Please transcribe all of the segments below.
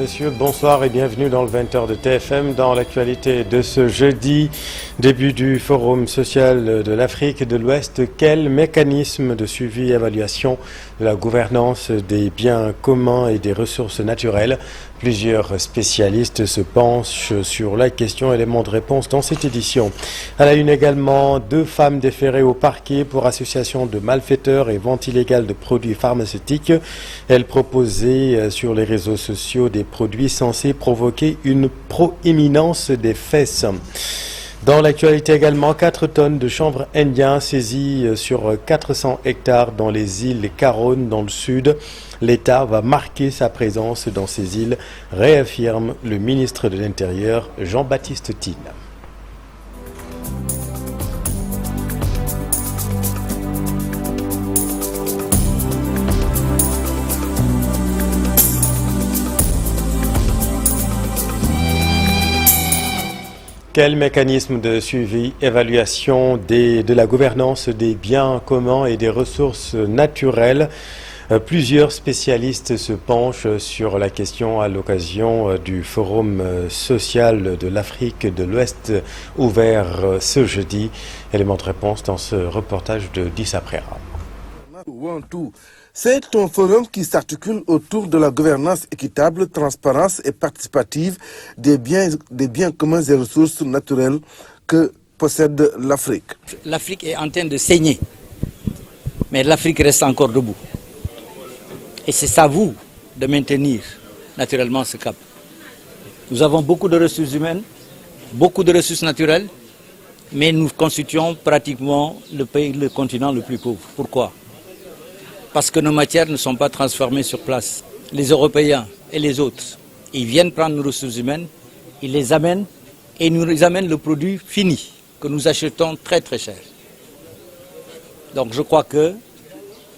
messieurs, bonsoir et bienvenue dans le 20h de TFM. Dans l'actualité de ce jeudi, début du Forum social de l'Afrique de l'Ouest, quel mécanisme de suivi et évaluation de la gouvernance des biens communs et des ressources naturelles? Plusieurs spécialistes se penchent sur la question, élément de réponse dans cette édition. À la une également, 2 femmes déférées au parquet pour association de malfaiteurs et vente illégale de produits pharmaceutiques. Elles proposaient sur les réseaux sociaux des produits censés provoquer une proéminence des fesses. Dans l'actualité également, 4 tonnes de chanvre indien saisies sur 400 hectares dans les îles Caronne dans le sud. L'État va marquer sa présence dans ces îles, réaffirme le ministre de l'Intérieur Jean-Baptiste Tine. Quel mécanisme de suivi, évaluation de la gouvernance des biens communs et des ressources naturelles? Plusieurs spécialistes se penchent sur la question à l'occasion du Forum social de l'Afrique de l'Ouest ouvert ce jeudi. Élément de réponse dans ce reportage de Dissa Prera. C'est un forum qui s'articule autour de la gouvernance équitable, transparence et participative des biens communs et ressources naturelles que possède l'Afrique. L'Afrique est en train de saigner, mais l'Afrique reste encore debout. Et c'est à vous de maintenir naturellement ce cap. Nous avons beaucoup de ressources humaines, beaucoup de ressources naturelles, mais nous constituons pratiquement le continent le plus pauvre. Pourquoi ? Parce que nos matières ne sont pas transformées sur place. Les Européens et les autres, ils viennent prendre nos ressources humaines, ils les amènent et nous les amènent le produit fini que nous achetons très très cher. Donc je crois que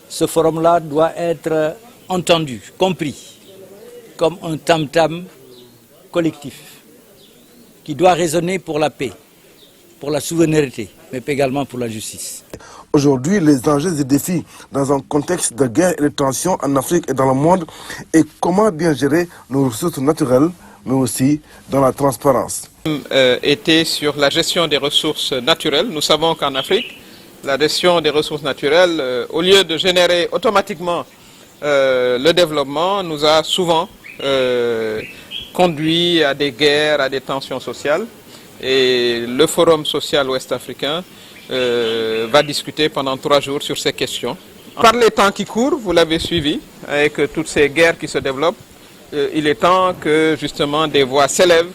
ce forum-là doit être entendu, compris comme un tam-tam collectif qui doit résonner pour la paix, pour la souveraineté, mais également pour la justice. Aujourd'hui, les enjeux et défis dans un contexte de guerre et de tensions en Afrique et dans le monde, et comment bien gérer nos ressources naturelles, mais aussi dans la transparence. Était sur la gestion des ressources naturelles. Nous savons qu'en Afrique, la gestion des ressources naturelles, au lieu de générer automatiquement le développement, nous a souvent conduit à des guerres, à des tensions sociales. Et le Forum social ouest-africain va discuter pendant 3 jours sur ces questions. Par les temps qui courent, vous l'avez suivi, avec toutes ces guerres qui se développent, il est temps que justement des voix s'élèvent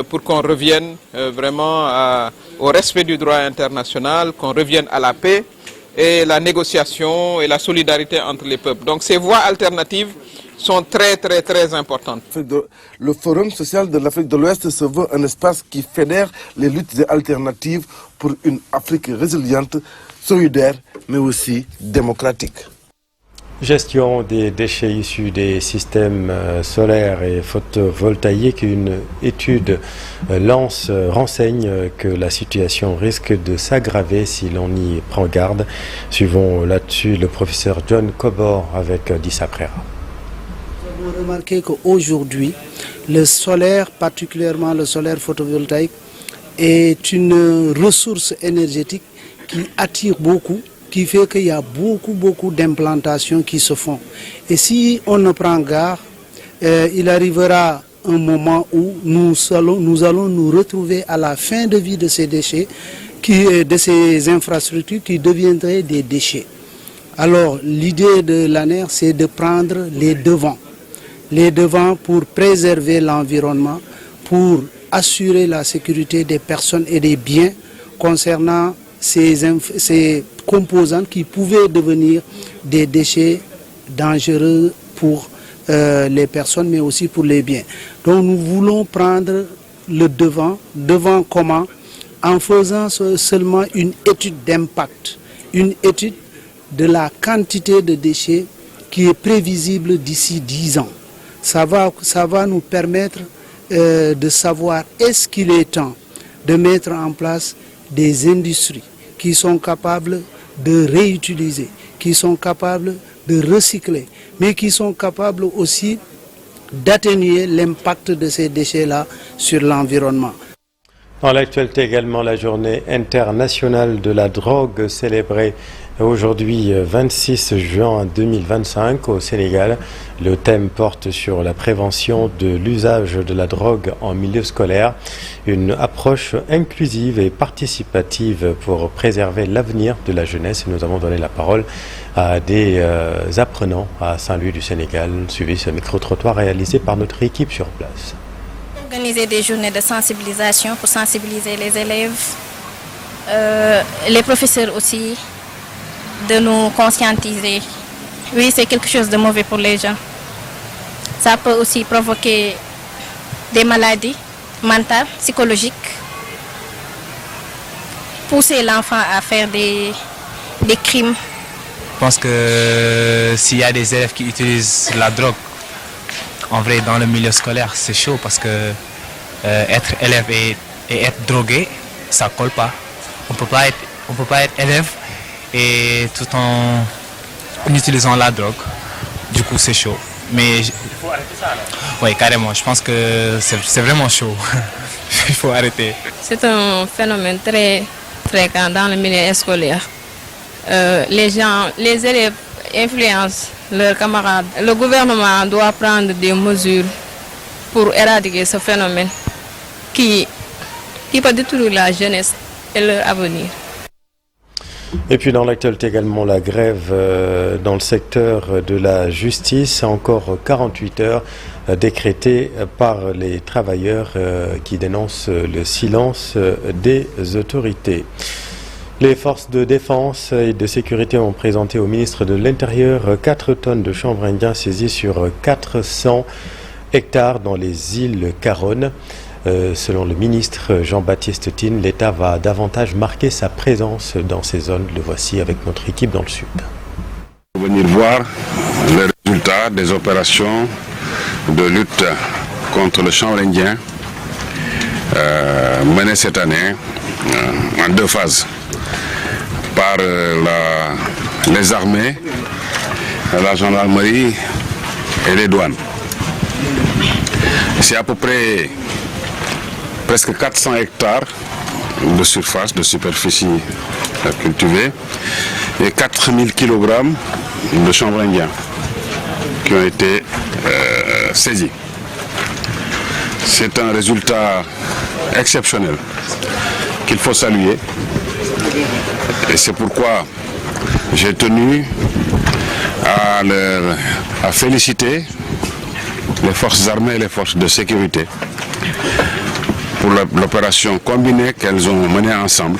pour qu'on revienne vraiment au respect du droit international, qu'on revienne à la paix et la négociation et la solidarité entre les peuples. Donc ces voix alternatives sont très très très importantes. Le Forum social de l'Afrique de l'Ouest se veut un espace qui fédère les luttes alternatives pour une Afrique résiliente, solidaire, mais aussi démocratique. Gestion des déchets issus des systèmes solaires et photovoltaïques. Une étude renseigne que la situation risque de s'aggraver si l'on y prend garde. Suivons là-dessus le professeur John Cobor avec Dissa Prera. Nous avons remarqué qu'aujourd'hui, le solaire, particulièrement le solaire photovoltaïque, est une ressource énergétique qui attire beaucoup, qui fait qu'il y a beaucoup d'implantations qui se font. Et si on ne prend garde, il arrivera un moment où nous allons nous retrouver à la fin de vie de ces déchets, de ces infrastructures qui deviendraient des déchets. Alors l'idée de l'ANER, c'est de prendre les devants pour préserver l'environnement, pour assurer la sécurité des personnes et des biens concernant ces composantes qui pouvaient devenir des déchets dangereux pour les personnes, mais aussi pour les biens. Donc nous voulons prendre le devant comment? En faisant seulement une étude d'impact, une étude de la quantité de déchets qui est prévisible d'ici 10 ans. Ça va nous permettre de savoir est-ce qu'il est temps de mettre en place des industries qui sont capables de réutiliser, qui sont capables de recycler, mais qui sont capables aussi d'atténuer l'impact de ces déchets-là sur l'environnement. Dans l'actualité également, la journée internationale de la drogue célébrée aujourd'hui 26 juin 2025 au Sénégal. Le thème porte sur la prévention de l'usage de la drogue en milieu scolaire, une approche inclusive et participative pour préserver l'avenir de la jeunesse. Nous avons donné la parole à des apprenants à Saint-Louis du Sénégal, suivi ce micro-trottoir réalisé par notre équipe sur place. Organiser des journées de sensibilisation pour sensibiliser les élèves, les professeurs aussi, de nous conscientiser. Oui, c'est quelque chose de mauvais pour les gens. Ça peut aussi provoquer des maladies mentales, psychologiques, pousser l'enfant à faire des crimes. Je pense que s'il y a des élèves qui utilisent la drogue, en vrai, dans le milieu scolaire, c'est chaud parce que être élève et être drogué, ça colle pas. On peut pas être élève et tout en utilisant la drogue. Du coup, c'est chaud. Mais il faut arrêter ça, là. Oui, carrément. Je pense que c'est vraiment chaud. Il faut arrêter. C'est un phénomène très fréquent dans le milieu scolaire. Les élèves influencent leurs camarades. Le gouvernement doit prendre des mesures pour éradiquer ce phénomène qui peut détruire la jeunesse et leur avenir. Et puis dans l'actualité également, la grève dans le secteur de la justice, encore 48 heures décrétées par les travailleurs qui dénoncent le silence des autorités. Les forces de défense et de sécurité ont présenté au ministre de l'Intérieur 4 tonnes de chanvre indien saisies sur 400 hectares dans les îles Caronne. Selon le ministre Jean-Baptiste Tine, l'État va davantage marquer sa présence dans ces zones. Le voici avec notre équipe dans le sud. Venir voir les résultats des opérations de lutte contre le chanvre indien menées cette année en 2 phases par les armées, la gendarmerie et les douanes. C'est à peu près presque 400 hectares de surface, de superficie cultivée et 4000 kg de chanvre indien qui ont été saisis. C'est un résultat exceptionnel qu'il faut saluer et c'est pourquoi j'ai tenu à féliciter les forces armées et les forces de sécurité pour l'opération combinée qu'elles ont menée ensemble.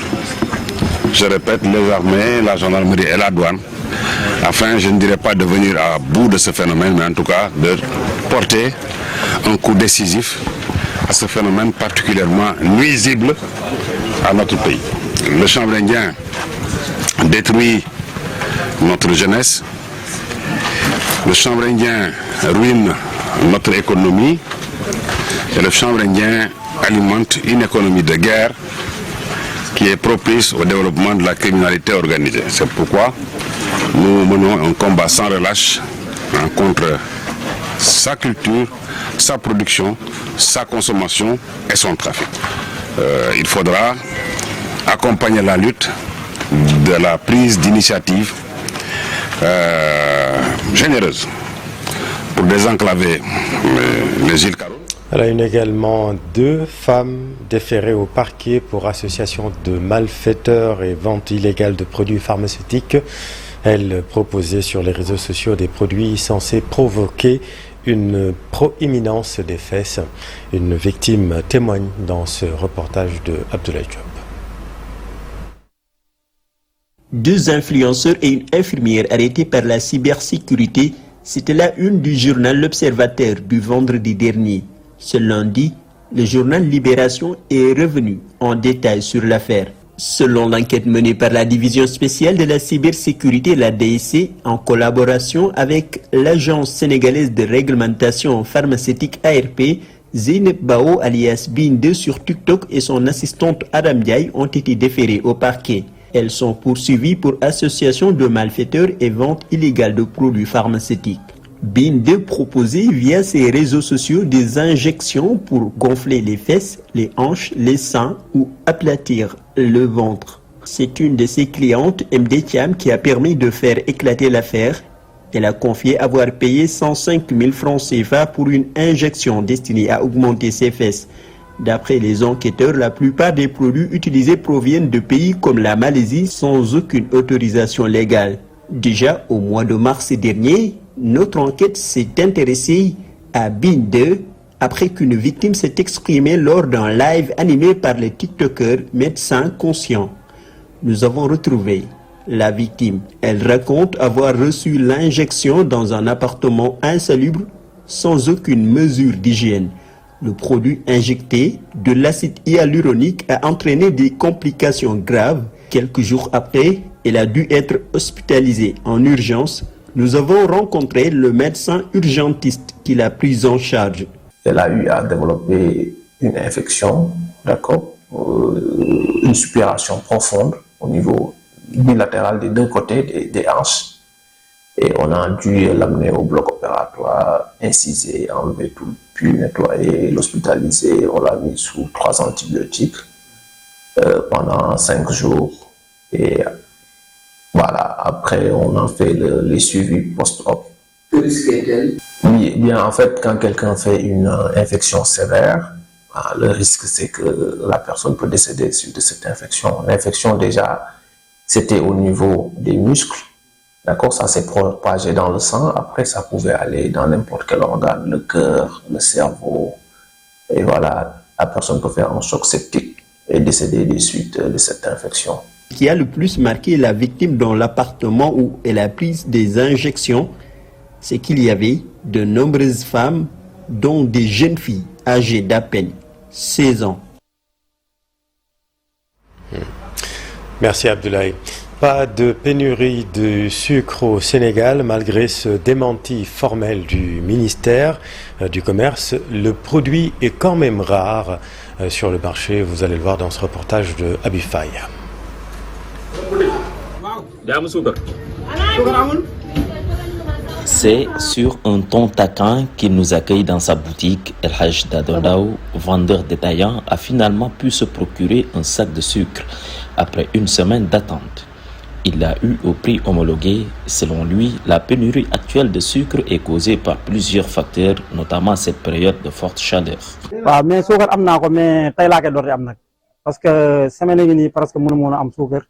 Je répète, les armées, la gendarmerie et la douane, afin, je ne dirais pas de venir à bout de ce phénomène, mais en tout cas de porter un coup décisif à ce phénomène particulièrement nuisible à notre pays. Le chanvre indien détruit notre jeunesse, le chanvre indien ruine notre économie et le chanvre indien alimente une économie de guerre qui est propice au développement de la criminalité organisée. C'est pourquoi nous menons un combat sans relâche contre sa culture, sa production, sa consommation et son trafic. Il faudra accompagner la lutte de la prise d'initiative généreuse pour désenclaver les îles Caronne. À la une également, 2 femmes déférées au parquet pour association de malfaiteurs et vente illégale de produits pharmaceutiques. Elles proposaient sur les réseaux sociaux des produits censés provoquer une proéminence des fesses. Une victime témoigne dans ce reportage de Abdoulaye Diop. 2 influenceurs et une infirmière arrêtés par la cybersécurité, c'était la une du journal L'Observateur du vendredi dernier. Ce lundi, le journal Libération est revenu en détail sur l'affaire. Selon l'enquête menée par la division spéciale de la cybersécurité, la DSC, en collaboration avec l'agence sénégalaise de réglementation pharmaceutique ARP, Zeynep Bao alias Bin2 sur TikTok et son assistante Adam Diaye ont été déférées au parquet. Elles sont poursuivies pour association de malfaiteurs et vente illégale de produits pharmaceutiques. Bin2 proposait via ses réseaux sociaux des injections pour gonfler les fesses, les hanches, les seins ou aplatir le ventre. C'est une de ses clientes, MD Thiam, qui a permis de faire éclater l'affaire. Elle a confié avoir payé 105 000 francs CFA pour une injection destinée à augmenter ses fesses. D'après les enquêteurs, la plupart des produits utilisés proviennent de pays comme la Malaisie sans aucune autorisation légale. Déjà au mois de mars dernier, notre enquête s'est intéressée à Bin2 après qu'une victime s'est exprimée lors d'un live animé par les TikTokers médecins conscients. Nous avons retrouvé la victime. Elle raconte avoir reçu l'injection dans un appartement insalubre sans aucune mesure d'hygiène. Le produit injecté, de l'acide hyaluronique, a entraîné des complications graves. Quelques jours après, elle a dû être hospitalisée en urgence. Nous avons rencontré le médecin urgentiste qui l'a prise en charge. Elle a eu à développer une infection, d'accord, une suppuration profonde au niveau bilatéral des deux côtés des hanches. Et on a dû l'amener au bloc opératoire, inciser, enlever tout, puis nettoyer, l'hospitaliser. On l'a mis sous 3 antibiotiques pendant 5 jours. Et voilà, après on a fait les suivis post-op. Que risquait-elle? Oui, bien en fait, quand quelqu'un fait une infection sévère, le risque c'est que la personne peut décéder suite de cette infection. L'infection déjà, c'était au niveau des muscles. D'accord, ça s'est propagé dans le sang. Après, ça pouvait aller dans n'importe quel organe, le cœur, le cerveau. Et voilà, la personne peut faire un choc septique et décéder des suites de cette infection. Ce qui a le plus marqué la victime dans l'appartement où elle a pris des injections, c'est qu'il y avait de nombreuses femmes, dont des jeunes filles âgées d'à peine 16 ans. Merci Abdoulaye. Pas de pénurie de sucre au Sénégal malgré ce démenti formel du ministère du Commerce. Le produit est quand même rare sur le marché. Vous allez le voir dans ce reportage de Habib Faye. C'est sur un ton taquin qu'il nous accueille dans sa boutique. El Haj Dadondao, vendeur détaillant, a finalement pu se procurer un sac de sucre après une semaine d'attente. Il l'a eu au prix homologué. Selon lui, la pénurie actuelle de sucre est causée par plusieurs facteurs, notamment cette période de forte chaleur.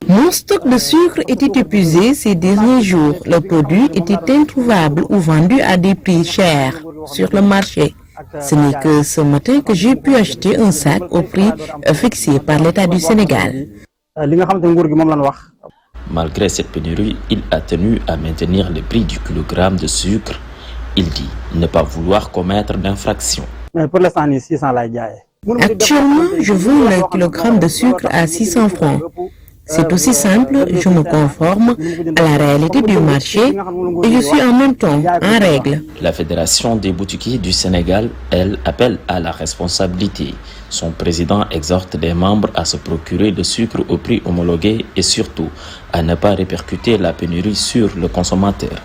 Mon stock de sucre était épuisé ces derniers jours. Le produit était introuvable ou vendu à des prix chers sur le marché. Ce n'est que ce matin que j'ai pu acheter un sac au prix fixé par l'État du Sénégal. Malgré cette pénurie, il a tenu à maintenir le prix du kilogramme de sucre. Il dit ne pas vouloir commettre d'infraction. Actuellement, je vends le kilogramme de sucre à 600 francs. C'est aussi simple, je me conforme à la réalité du marché et je suis en même temps en règle. La Fédération des boutiquiers du Sénégal, elle, appelle à la responsabilité. Son président exhorte les membres à se procurer le sucre au prix homologué et surtout à ne pas répercuter la pénurie sur le consommateur.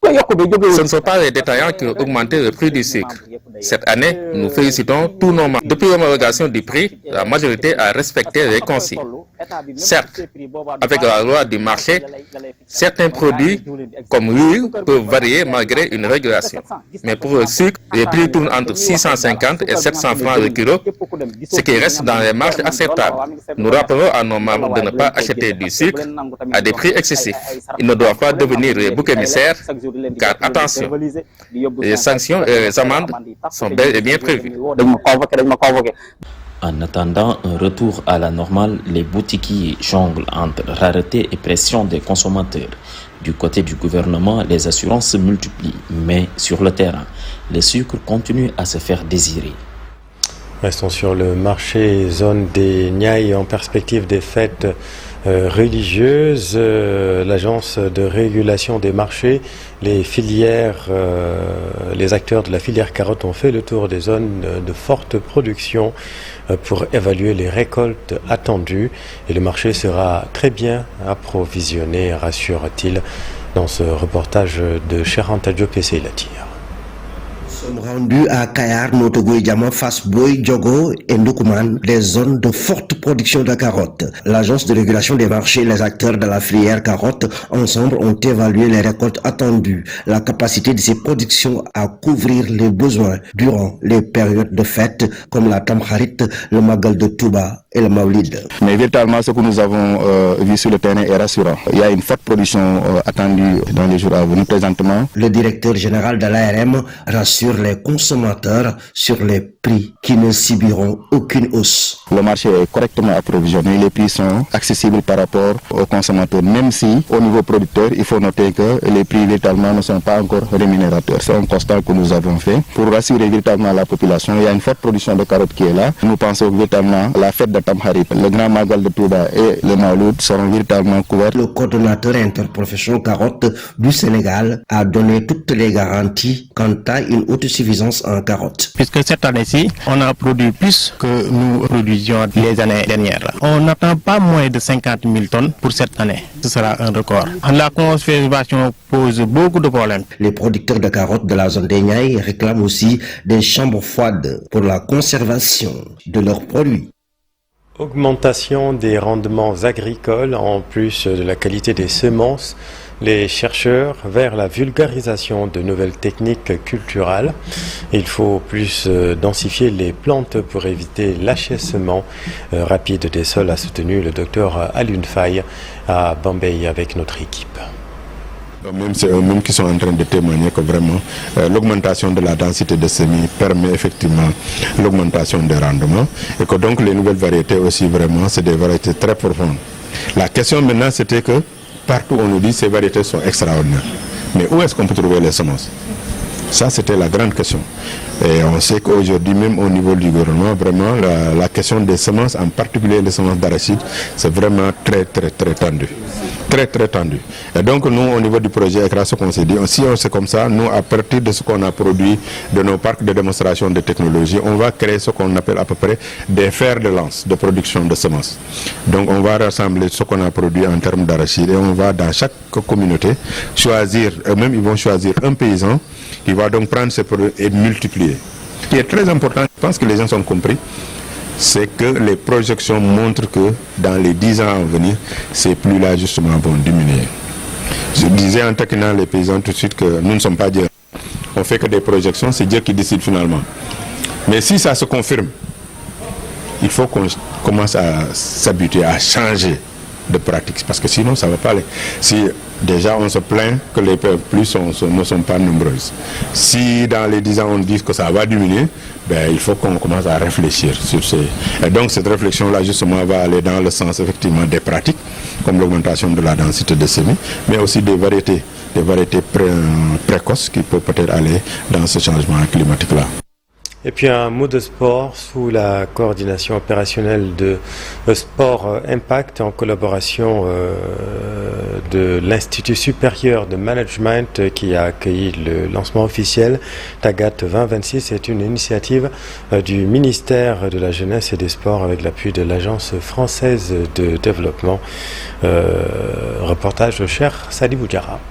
Ce ne sont pas les détaillants qui ont augmenté le prix du sucre. Cette année, nous félicitons tous nos membres. Depuis l'homologation du prix, la majorité a respecté les consignes. Certes, avec la loi du marché, certains produits, comme l'huile, peuvent varier malgré une régulation. Mais pour le sucre, les prix tournent entre 650 et 700 francs le kilo, ce qui reste dans les marges acceptables. Nous rappelons à nos membres de ne pas acheter du sucre à des prix excessifs. Ils ne doivent pas devenir les boucs émissaires, car attention, les sanctions et les amendes sont bel et bien prévues. En attendant un retour à la normale, les boutiquiers jonglent entre rareté et pression des consommateurs. Du côté du gouvernement, les assurances se multiplient, mais sur le terrain, le sucre continue à se faire désirer. Restons sur le marché zone des Niayes en perspective des fêtes religieuses. L'agence de régulation des marchés, les filières, les acteurs de la filière carotte ont fait le tour des zones de forte production pour évaluer les récoltes attendues et le marché sera très bien approvisionné, rassure-t-il. dans ce reportage de Cheranta Diop et Seylatir. Nous sommes rendus à Kayar, Notogoïdiama, Fasboy, Djogo et Ndoukoumane, des zones de forte production de carottes. L'agence de régulation des marchés et les acteurs de la filière carottes, ensemble, ont évalué les récoltes attendues, la capacité de ces productions à couvrir les besoins durant les périodes de fête, comme la Tamkharit, le Magal de Touba et le Maulid. Mais véritablement, ce que nous avons vu sur le terrain est rassurant. Il y a une forte production attendue dans les jours à venir présentement. Le directeur général de l'ARM rassure les consommateurs sur les prix qui ne subiront aucune hausse. Le marché est correctement approvisionné, les prix sont accessibles par rapport aux consommateurs, même si au niveau producteur, il faut noter que les prix véritablement ne sont pas encore rémunérateurs. C'est un constat que nous avons fait pour rassurer véritablement la population. Il y a une forte production de carottes qui est là. Nous pensons que véritablement la fête de Tamkharit, le grand Magal de Touba et le Maouloud seront véritablement couverts. Le coordonnateur interprofession carottes du Sénégal a donné toutes les garanties quant à une autosuffisance en carottes. Puisque cette année-ci, on a produit plus que nous produisions les années dernières. On n'attend pas moins de 50 000 tonnes pour cette année. Ce sera un record. La conservation pose beaucoup de problèmes. Les producteurs de carottes de la zone des Niayes réclament aussi des chambres froides pour la conservation de leurs produits. Augmentation des rendements agricoles en plus de la qualité des semences, les chercheurs vers la vulgarisation de nouvelles techniques culturales. Il faut plus densifier les plantes pour éviter l'achèvement rapide des sols, a soutenu le docteur Alioune Faye à Bombay avec notre équipe. Même c'est eux-mêmes qui sont en train de témoigner que vraiment l'augmentation de la densité de semis permet effectivement l'augmentation des rendements et que donc les nouvelles variétés aussi vraiment c'est des variétés très profondes. La question maintenant c'était que partout on nous dit ces variétés sont extraordinaires. Mais où est-ce qu'on peut trouver les semences? Ça c'était la grande question. Et on sait qu'aujourd'hui même au niveau du gouvernement, vraiment la question des semences, en particulier les semences d'arachide, c'est vraiment très tendu. Très tendu. Et donc nous au niveau du projet ECRA, ce qu'on s'est dit, si on sait comme ça, nous à partir de ce qu'on a produit de nos parcs de démonstration de technologie, on va créer ce qu'on appelle à peu près des fers de lance de production de semences. Donc on va rassembler ce qu'on a produit en termes d'arachide et on va dans chaque communauté choisir, eux-mêmes ils vont choisir un paysan qui va donc prendre ces produits et multiplier. Ce qui est très important, je pense que les gens ont compris, c'est que les projections montrent que dans les 10 ans à venir, ces pluies-là justement vont diminuer. Je disais en taquinant les paysans tout de suite que nous ne sommes pas Dieu. On ne fait que des projections, c'est Dieu qui décide finalement. Mais si ça se confirme, il faut qu'on commence à s'habituer à changer de pratique, parce que sinon ça ne va pas aller. Si déjà on se plaint que les pluies ne sont pas nombreuses, si dans les 10 ans on dit que ça va diminuer, ben, il faut qu'on commence à réfléchir sur ces... Et donc cette réflexion-là justement va aller dans le sens effectivement des pratiques, comme l'augmentation de la densité de semis, mais aussi des variétés précoces qui peuvent peut-être aller dans ce changement climatique-là. Et puis un mot de sport sous la coordination opérationnelle de Sport Impact en collaboration de l'Institut supérieur de management qui a accueilli le lancement officiel Tagat 2026. C'est une initiative du ministère de la Jeunesse et des Sports avec l'appui de l'Agence française de développement. Reportage de Cher Sadibou Diarra.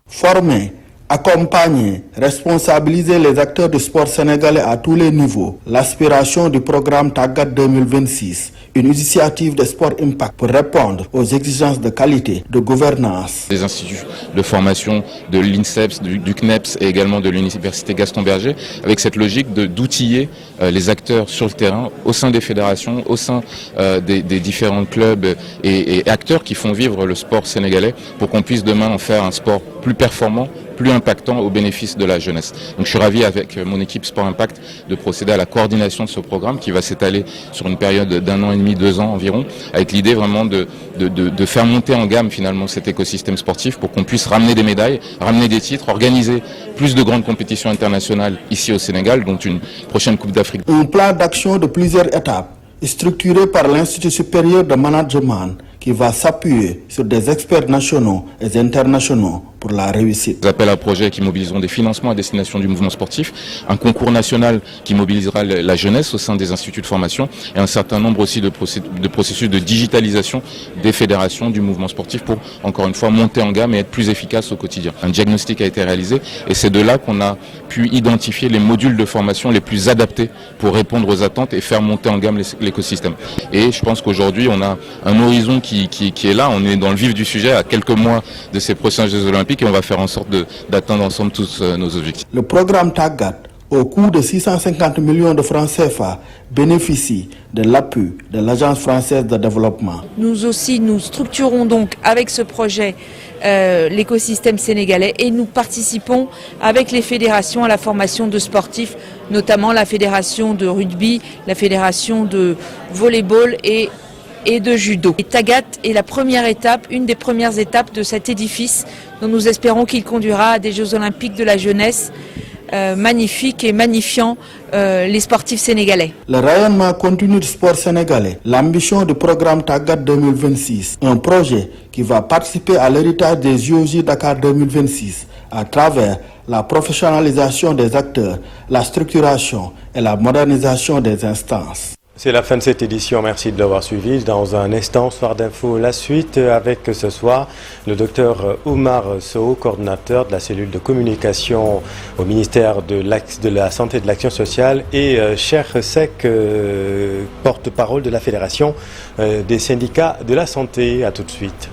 Formé, accompagner, responsabiliser les acteurs du sport sénégalais à tous les niveaux. L'aspiration du programme Tagat 2026, une initiative de Sport Impact pour répondre aux exigences de qualité, de gouvernance. Des instituts de formation de l'INSEPS, du CNEPS et également de l'Université Gaston Berger, avec cette logique d'outiller les acteurs sur le terrain, au sein des fédérations, au sein des différents clubs et acteurs qui font vivre le sport sénégalais pour qu'on puisse demain en faire un sport plus performant, plus impactant au bénéfice de la jeunesse. Donc je suis ravi avec mon équipe Sport Impact de procéder à la coordination de ce programme qui va s'étaler sur une période d'1 an et demi, 2 ans environ, avec l'idée vraiment de faire monter en gamme finalement cet écosystème sportif pour qu'on puisse ramener des médailles, ramener des titres, organiser plus de grandes compétitions internationales ici au Sénégal, dont une prochaine Coupe d'Afrique. Un plan d'action de plusieurs étapes, structuré par l'Institut supérieur de management, qui qui va s'appuyer sur des experts nationaux et internationaux pour la réussite. Des appels à projets qui mobiliseront des financements à destination du mouvement sportif, un concours national qui mobilisera la jeunesse au sein des instituts de formation et un certain nombre aussi de processus de digitalisation des fédérations du mouvement sportif pour, encore une fois, monter en gamme et être plus efficace au quotidien. Un diagnostic a été réalisé et c'est de là qu'on a pu identifier les modules de formation les plus adaptés pour répondre aux attentes et faire monter en gamme l'écosystème. Et je pense qu'aujourd'hui, on a un horizon qui est là, on est dans le vif du sujet à quelques mois de ces prochains Jeux Olympiques et on va faire en sorte d'atteindre ensemble tous nos objectifs. Le programme TAGAT, au coût de 650 millions de francs CFA, bénéficie de l'appui de l'Agence française de développement. Nous aussi, nous structurons donc avec ce projet l'écosystème sénégalais et nous participons avec les fédérations à la formation de sportifs, notamment la fédération de rugby, la fédération de volleyball et de judo. Et TAGAT est la première étape, une des premières étapes de cet édifice dont nous espérons qu'il conduira à des Jeux Olympiques de la jeunesse magnifiques et magnifiant les sportifs sénégalais. Le rayonnement continu du sport sénégalais, l'ambition du programme TAGAT 2026, un projet qui va participer à l'héritage des JOJ Dakar 2026 à travers la professionnalisation des acteurs, la structuration et la modernisation des instances. C'est la fin de cette édition, merci de l'avoir suivi. Dans un instant, Soir d'Info, la suite avec ce soir le docteur Oumar Sow, coordinateur de la cellule de communication au ministère de la Santé et de l'Action sociale et Cheikh Seck, porte-parole de la Fédération des syndicats de la santé. À tout de suite.